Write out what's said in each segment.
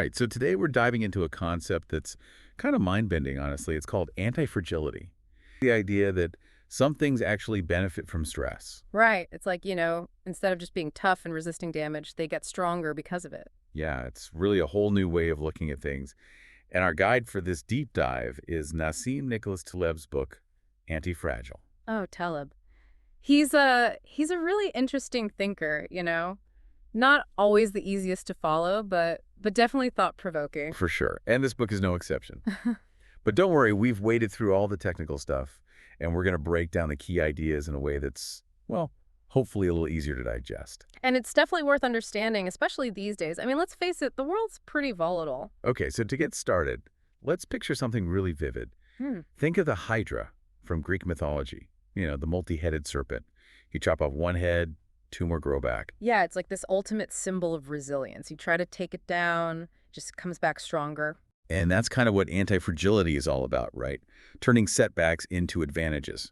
Right. So today we're diving into a concept that's kind of mind-bending, honestly. It's called antifragility. The idea that some things actually benefit from stress. Right. It's like, instead of just being tough and resisting damage, they get stronger because of it. Yeah, it's really a whole new way of looking at things. And our guide for this deep dive is Nassim Nicholas Taleb's book, Antifragile. Oh, Taleb. He's a really interesting thinker. Not always the easiest to follow, but definitely thought-provoking. For sure. And this book is no exception. But don't worry, we've waded through all the technical stuff, and we're going to break down the key ideas in a way that's, well, hopefully a little easier to digest. And it's definitely worth understanding, especially these days. I mean, let's face it, the world's pretty volatile. Okay, so to get started, let's picture something really vivid. Hmm. Think of the Hydra from Greek mythology, the multi-headed serpent. You chop off one head, two more grow back. Yeah, it's like this ultimate symbol of resilience. You try to take it down, it just comes back stronger. And that's kind of what anti-fragility is all about, right? Turning setbacks into advantages.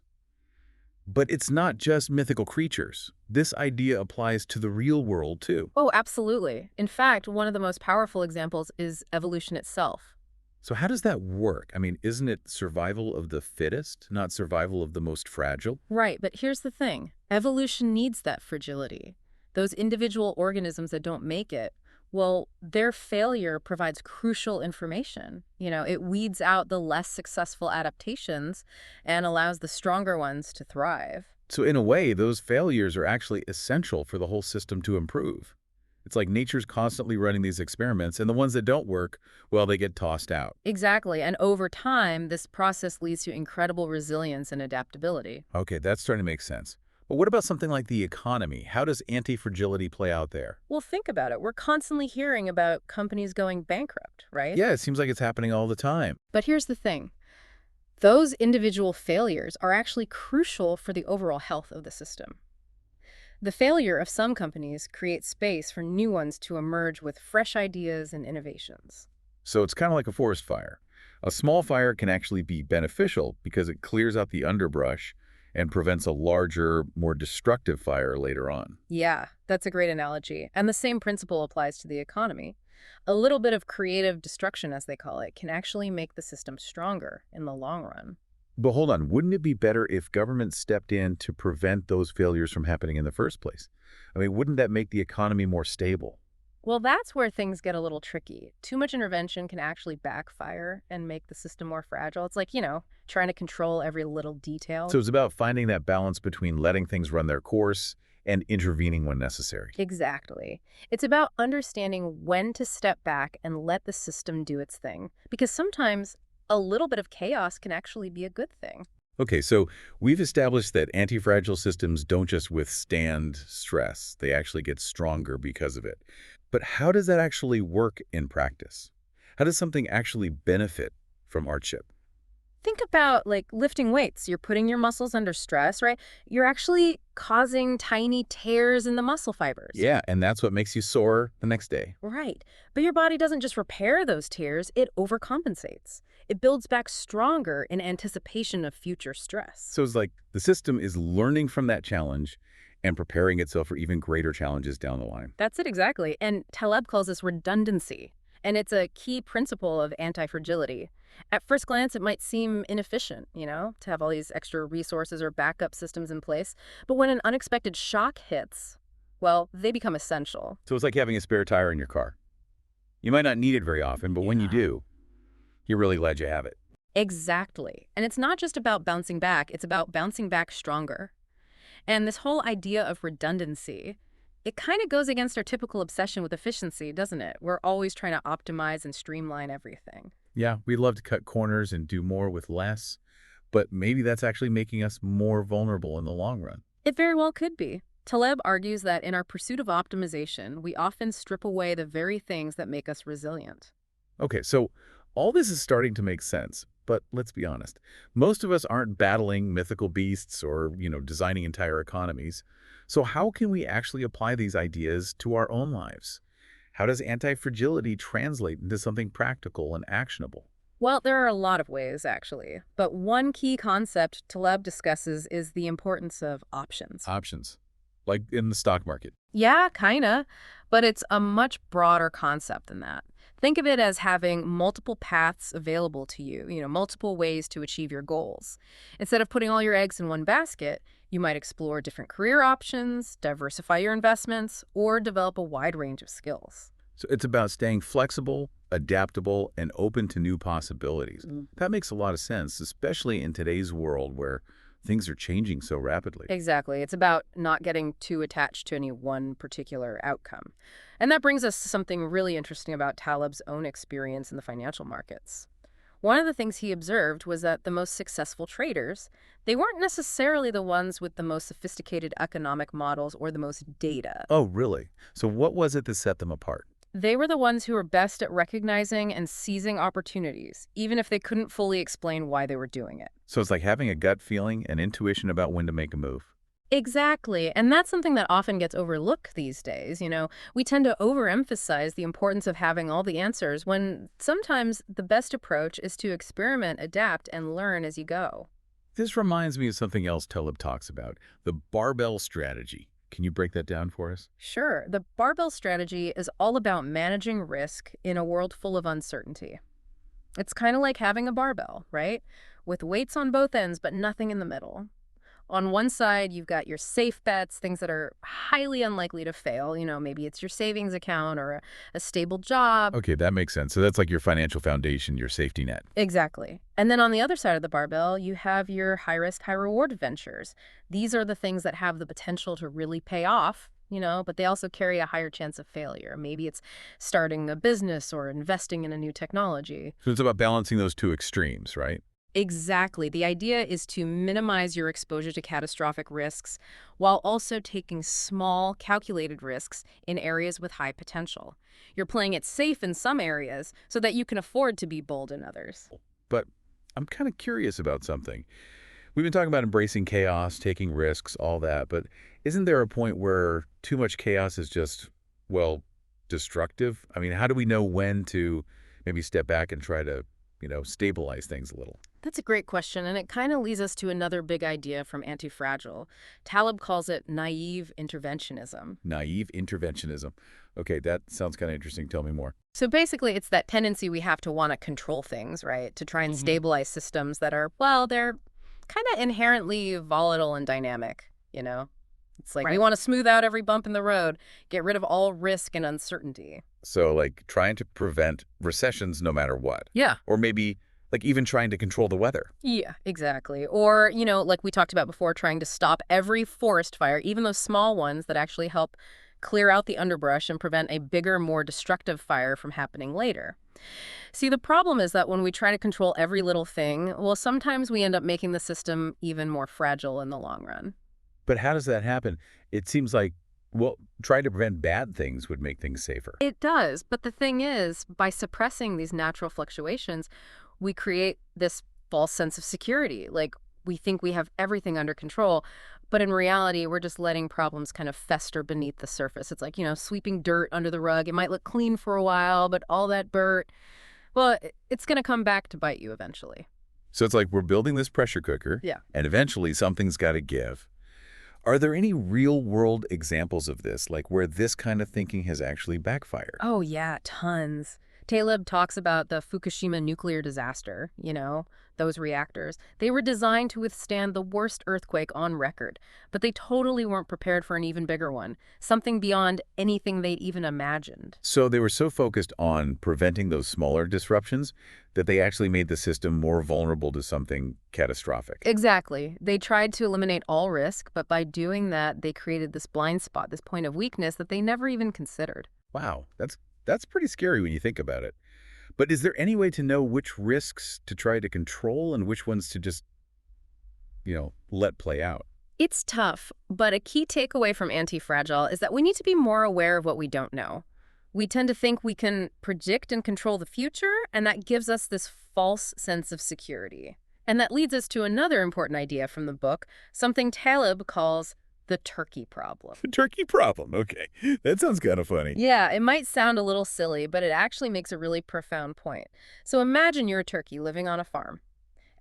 But it's not just mythical creatures. This idea applies to the real world, too. Oh, absolutely. In fact, one of the most powerful examples is evolution itself. So how does that work? I mean, isn't it survival of the fittest, not survival of the most fragile? Right, but here's the thing. Evolution needs that fragility. Those individual organisms that don't make it, well, their failure provides crucial information. It weeds out the less successful adaptations and allows the stronger ones to thrive. So in a way, those failures are actually essential for the whole system to improve. It's like nature's constantly running these experiments, and the ones that don't work, well, they get tossed out. Exactly, and over time, this process leads to incredible resilience and adaptability. Okay, that's starting to make sense. But what about something like the economy? How does anti-fragility play out there? Well, think about it. We're constantly hearing about companies going bankrupt, right? Yeah, it seems like it's happening all the time. But here's the thing. Those individual failures are actually crucial for the overall health of the system. The failure of some companies creates space for new ones to emerge with fresh ideas and innovations. So it's kind of like a forest fire. A small fire can actually be beneficial because it clears out the underbrush and prevents a larger, more destructive fire later on. Yeah, that's a great analogy. And the same principle applies to the economy. A little bit of creative destruction, as they call it, can actually make the system stronger in the long run. But hold on, wouldn't it be better if government stepped in to prevent those failures from happening in the first place? I mean, wouldn't that make the economy more stable? Well, that's where things get a little tricky. Too much intervention can actually backfire and make the system more fragile. It's like, trying to control every little So detail. it's about finding that balance between letting things run their course and intervening when necessary. Exactly. It's about understanding when to step back and let the system do its thing. Because sometimes a little bit of chaos can actually be a good thing. Okay, so we've established that antifragile systems don't just withstand stress, they actually get stronger because of it. But how does that actually work in practice? How does something actually benefit from hardship? Think about like lifting weights. You're putting your muscles under stress, right? You're actually causing tiny tears in the muscle fibers. Yeah, and that's what makes you sore the next day. Right. But your body doesn't just repair those tears, it overcompensates. It builds back stronger in anticipation of future stress. So it's like the system is learning from that challenge and preparing itself for even greater challenges down the line. That's it exactly. And Taleb calls this redundancy. And it's a key principle of anti-fragility. At first glance, it might seem inefficient, to have all these extra resources or backup systems in place. But when an unexpected shock hits, well, they become essential. So it's like having a spare tire in your car. You might not need it very often, but when you Yeah. do, you're really glad you have it. Exactly. And it's not just about bouncing back, it's about bouncing back stronger. And this whole idea of redundancy, it kind of goes against our typical obsession with efficiency, doesn't it? We're always trying to optimize and streamline everything. Yeah, we'd love to cut corners and do more with less, but maybe that's actually making us more vulnerable in the long run. It very well could be. Taleb argues that in our pursuit of optimization, we often strip away the very things that make us resilient. Okay, so all this is starting to make sense, but let's be honest. Most of us aren't battling mythical beasts or, designing entire economies. So how can we actually apply these ideas to our own lives? How does anti-fragility translate into something practical and actionable? Well, there are a lot of ways, actually. But one key concept Taleb discusses is the importance of options. Options, like in the stock market. Yeah, kinda. But it's a much broader concept than that. Think of it as having multiple paths available to you, multiple ways to achieve your goals. Instead of putting all your eggs in one basket, you might explore different career options, diversify your investments, or develop a wide range of skills. So it's about staying flexible, adaptable, and open to new possibilities. Mm. That makes a lot of sense, especially in today's world where things are changing so rapidly. Exactly. It's about not getting too attached to any one particular outcome. And that brings us to something really interesting about Taleb's own experience in the financial markets. One of the things he observed was that the most successful traders, they weren't necessarily the ones with the most sophisticated economic models or the most data. Oh, really? So what was it that set them apart? They were the ones who were best at recognizing and seizing opportunities, even if they couldn't fully explain why they were doing it. So it's like having a gut feeling and intuition about when to make a move. Exactly. And that's something that often gets overlooked these days. We tend to overemphasize the importance of having all the answers when sometimes the best approach is to experiment, adapt, and learn as you go. This reminds me of something else Taleb talks about, the barbell strategy. Can you break that down for us? Sure, the barbell strategy is all about managing risk in a world full of uncertainty. It's kind of like having a barbell, right? With weights on both ends, but nothing in the middle. On one side, you've got your safe bets, things that are highly unlikely to fail. Maybe it's your savings account or a stable job. Okay, that makes sense. So that's like your financial foundation, your safety net. Exactly. And then on the other side of the barbell, you have your high risk, high reward ventures. These are the things that have the potential to really pay off, but they also carry a higher chance of failure. Maybe it's starting a business or investing in a new technology. So it's about balancing those two extremes, right? Exactly. The idea is to minimize your exposure to catastrophic risks while also taking small, calculated risks in areas with high potential. You're playing it safe in some areas so that you can afford to be bold in others. But I'm kind of curious about something. We've been talking about embracing chaos, taking risks, all that, but isn't there a point where too much chaos is just, well, destructive? I mean, how do we know when to maybe step back and try to, stabilize things a little? That's a great question, and it kind of leads us to another big idea from Antifragile. Taleb calls it naive interventionism. Naive interventionism. Okay, that sounds kind of interesting. Tell me more. So basically, it's that tendency we have to want to control things, right? To try and stabilize systems that are, well, they're kind of inherently volatile and dynamic. It's like we Right. want to smooth out every bump in the road, get rid of all risk and uncertainty. So, like, trying to prevent recessions no matter what. Yeah. Or maybe, like, even trying to control the weather. Yeah, exactly. Or, like we talked about before, trying to stop every forest fire, even those small ones that actually help clear out the underbrush and prevent a bigger, more destructive fire from happening later. See, the problem is that when we try to control every little thing, well, sometimes we end up making the system even more fragile in the long run. But how does that happen? It seems like, well, trying to prevent bad things would make things safer. It does, but the thing is, by suppressing these natural fluctuations, we create this false sense of security. Like, we think we have everything under control, but in reality, we're just letting problems kind of fester beneath the surface. It's like, sweeping dirt under the rug. It might look clean for a while, but all that dirt, well, it's going to come back to bite you eventually. So it's like we're building this pressure cooker, Yeah. and eventually something's got to give. Are there any real-world examples of this, like where this kind of thinking has actually backfired? Oh, yeah, tons. Taleb talks about the Fukushima nuclear disaster, those reactors. They were designed to withstand the worst earthquake on record, but they totally weren't prepared for an even bigger one, something beyond anything they'd even imagined. So they were so focused on preventing those smaller disruptions that they actually made the system more vulnerable to something catastrophic. Exactly. They tried to eliminate all risk, but by doing that, they created this blind spot, this point of weakness that they never even considered. Wow, that's pretty scary when you think about it. But is there any way to know which risks to try to control and which ones to just, let play out? It's tough, but a key takeaway from Antifragile is that we need to be more aware of what we don't know. We tend to think we can predict and control the future, and that gives us this false sense of security. And that leads us to another important idea from the book, something Taleb calls the turkey problem. The turkey problem. Okay, that sounds kind of funny. Yeah, it might sound a little silly, but it actually makes a really profound point. So imagine you're a turkey living on a farm.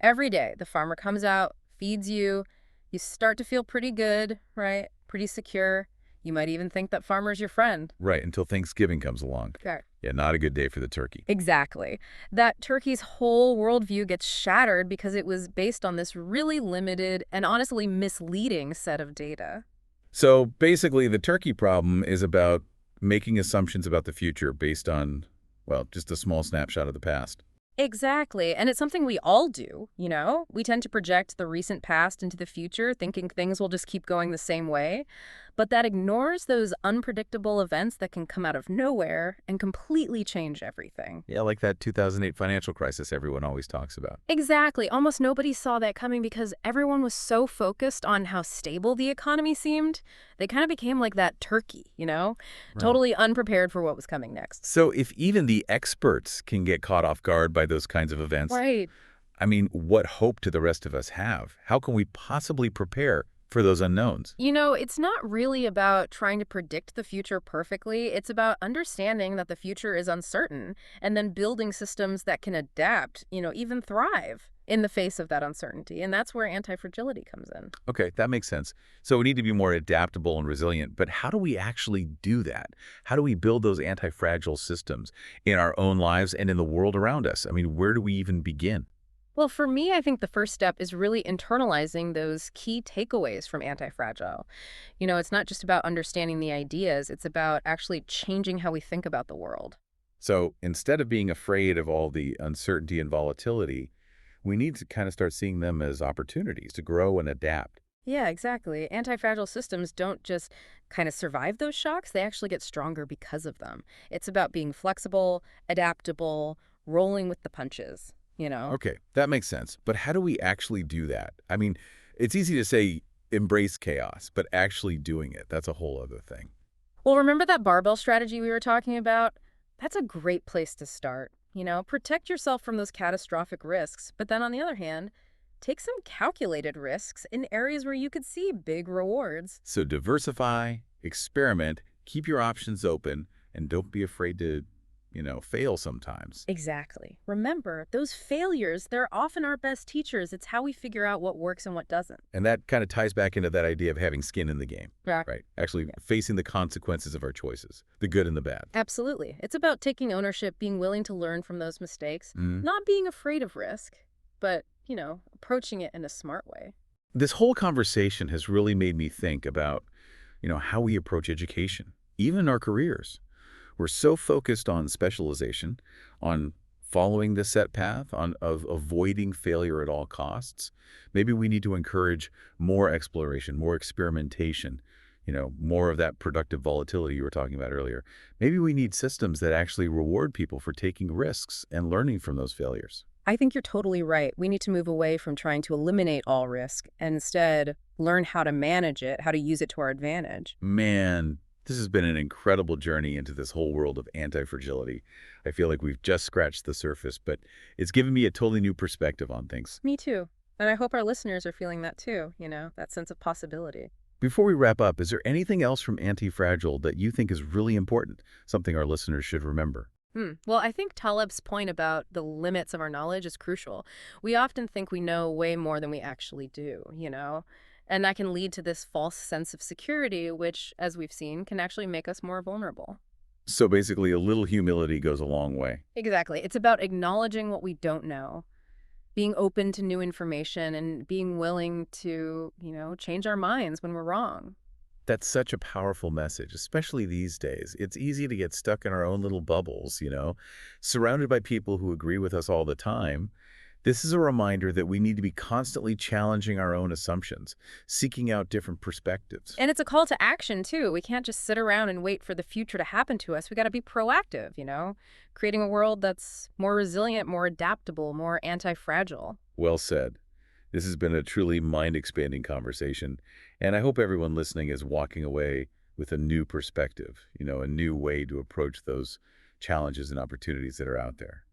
Every day, the farmer comes out, feeds you, you start to feel pretty good, right? Pretty secure. You might even think that farmer's your friend. Right, until Thanksgiving comes along. Right. Yeah, not a good day for the turkey. Exactly. That turkey's whole worldview gets shattered because it was based on this really limited and honestly misleading set of data. So basically, the turkey problem is about making assumptions about the future based on, well, just a small snapshot of the past. Exactly. And it's something we all do, you know? We tend to project the recent past into the future, thinking things will just keep going the same way. But that ignores those unpredictable events that can come out of nowhere and completely change everything. Yeah, like that 2008 financial crisis everyone always talks about. Exactly. Almost nobody saw that coming because everyone was so focused on how stable the economy seemed. They kind of became like that turkey, you know? Right. Totally unprepared for what was coming next. So if even the experts can get caught off guard by those kinds of events, Right. I mean, what hope do the rest of us have? How can we possibly prepare for those unknowns? You know, it's not really about trying to predict the future perfectly. It's about understanding that the future is uncertain and then building systems that can adapt, even thrive in the face of that uncertainty. And that's where anti-fragility comes in. Okay, that makes sense. So we need to be more adaptable and resilient, but how do we actually do that? How do we build those anti-fragile systems in our own lives and in the world around us? I mean, where do we even begin? Well, for me, I think the first step is really internalizing those key takeaways from Antifragile. It's not just about understanding the ideas, it's about actually changing how we think about the world. So instead of being afraid of all the uncertainty and volatility, we need to kind of start seeing them as opportunities to grow and adapt. Yeah, exactly. Antifragile systems don't just kind of survive those shocks, they actually get stronger because of them. It's about being flexible, adaptable, rolling with the punches. Okay, that makes sense. But how do we actually do that? I mean, it's easy to say embrace chaos, but actually doing it, that's a whole other thing. Well, remember that barbell strategy we were talking about? That's a great place to start. Protect yourself from those catastrophic risks, but then on the other hand, take some calculated risks in areas where you could see big rewards. So diversify, experiment, keep your options open, and don't be afraid to, fail sometimes. Exactly. Remember, those failures, they're often our best teachers. It's how we figure out what works and what doesn't. And that kind of ties back into that idea of having skin in the game, Yeah. right? Actually Yeah. facing the consequences of our choices, the good and the bad. Absolutely. It's about taking ownership, being willing to learn from those mistakes, Mhm. not being afraid of risk, but, approaching it in a smart way. This whole conversation has really made me think about, how we approach education, even our careers. We're so focused on specialization, on following the set path, on of avoiding failure at all costs. Maybe we need to encourage more exploration, more experimentation, more of that productive volatility you were talking about earlier. Maybe we need systems that actually reward people for taking risks and learning from those failures. I think you're totally right. We need to move away from trying to eliminate all risk and instead learn how to manage it, how to use it to our advantage. Man, this has been an incredible journey into this whole world of anti-fragility. I feel like we've just scratched the surface, but it's given me a totally new perspective on things. Me too. And I hope our listeners are feeling that too, that sense of possibility. Before we wrap up, is there anything else from Anti-Fragile that you think is really important, something our listeners should remember? Well, I think Taleb's point about the limits of our knowledge is crucial. We often think we know way more than we actually do. And that can lead to this false sense of security, which, as we've seen, can actually make us more vulnerable. So basically, a little humility goes a long way. Exactly. It's about acknowledging what we don't know, being open to new information, and being willing to, change our minds when we're wrong. That's such a powerful message, especially these days. It's easy to get stuck in our own little bubbles, surrounded by people who agree with us all the time. This is a reminder that we need to be constantly challenging our own assumptions, seeking out different perspectives. And it's a call to action, too. We can't just sit around and wait for the future to happen to us. We got to be proactive, creating a world that's more resilient, more adaptable, more anti-fragile. Well said. This has been a truly mind-expanding conversation, and I hope everyone listening is walking away with a new perspective, a new way to approach those challenges and opportunities that are out there.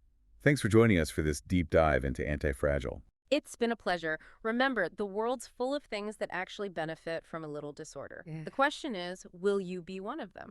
Thanks for joining us for this deep dive into Anti-Fragile. It's been a pleasure. Remember, the world's full of things that actually benefit from a little disorder. The question is, will you be one of them?